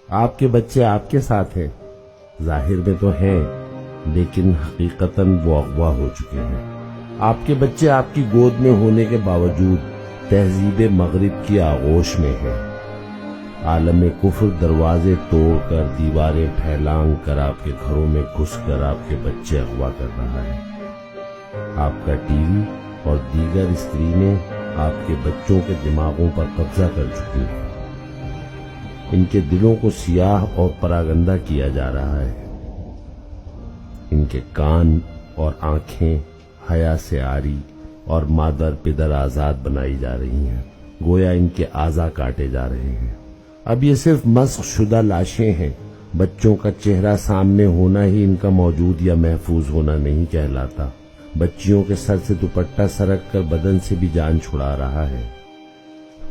آپ کے بچے آپ کے ساتھ ہیں، ظاہر میں تو ہیں، لیکن حقیقتاً وہ اغوا ہو چکے ہیں۔ آپ کے بچے آپ کی گود میں ہونے کے باوجود تہذیب مغرب کی آغوش میں ہیں۔ عالم کفر دروازے توڑ کر، دیواریں پھیلانگ کر آپ کے گھروں میں گھس کر آپ کے بچے اغوا کر رہا ہے۔ آپ کا ٹی وی اور دیگر اسکرینیں آپ کے بچوں کے دماغوں پر قبضہ کر چکی ہیں۔ ان کے دلوں کو سیاہ اور پراگندہ کیا جا رہا ہے۔ ان کے کان اور آنکھیں حیا سے عاری اور مادر پدر آزاد بنائی جا رہی ہیں، گویا ان کے اعضاء کاٹے جا رہے ہیں۔ اب یہ صرف مسخ شدہ لاشیں ہیں۔ بچوں کا چہرہ سامنے ہونا ہی ان کا موجود یا محفوظ ہونا نہیں کہلاتا۔ بچیوں کے سر سے دوپٹہ سرک کر بدن سے بھی جان چھڑا رہا ہے۔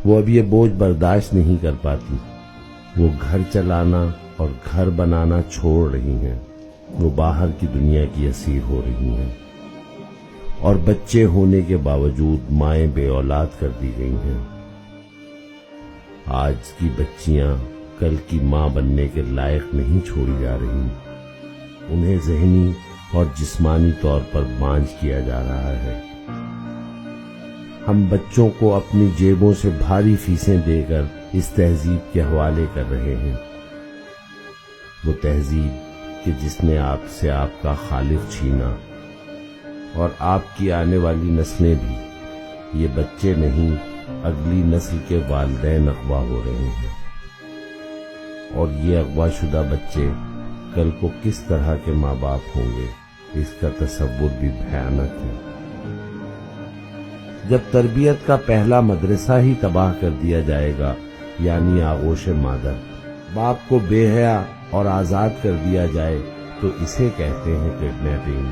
وہ اب یہ بوجھ برداشت نہیں کر پاتی۔ وہ گھر چلانا اور گھر بنانا چھوڑ رہی ہیں۔ وہ باہر کی دنیا کی اسیر ہو رہی ہیں، اور بچے ہونے کے باوجود مائیں بے اولاد کر دی گئی ہیں۔ آج کی بچیاں کل کی ماں بننے کے لائق نہیں چھوڑی جا رہی، انہیں ذہنی اور جسمانی طور پر بانجھ کیا جا رہا ہے۔ ہم بچوں کو اپنی جیبوں سے بھاری فیسیں دے کر اس تہذیب کے حوالے کر رہے ہیں، وہ تہذیب کہ جس نے آپ سے آپ کا خالق چھینا، اور آپ کی آنے والی نسلیں بھی۔ یہ بچے نہیں، اگلی نسل کے والدین اغوا ہو رہے ہیں، اور یہ اغوا شدہ بچے کل کو کس طرح کے ماں باپ ہوں گے، اس کا تصور بھی بھیانک ہے۔ جب تربیت کا پہلا مدرسہ ہی تباہ کر دیا جائے گا، یعنی آغوش مادر، باپ کو بے حیا اور آزاد کر دیا جائے، تو اسے کہتے ہیں کڈنیپنگ۔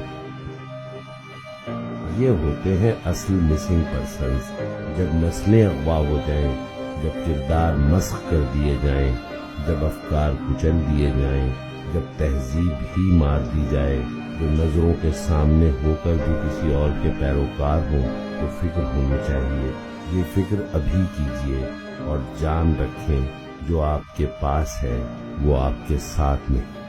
یہ ہوتے ہیں اصل مسنگ پرسنز۔ جب نسلیں اغوا ہو جائیں، جب کردار مسخ کر دیے جائیں، جب افکار کچل دیے جائیں، جب تہذیب ہی مار دی جائے، جو نظروں کے سامنے ہو کر بھی کسی اور کے پیروکار ہوں، تو فکر ہونی چاہیے۔ یہ فکر ابھی کیجیے، اور جان رکھیں جو آپ کے پاس ہے وہ آپ کے ساتھ نہیں۔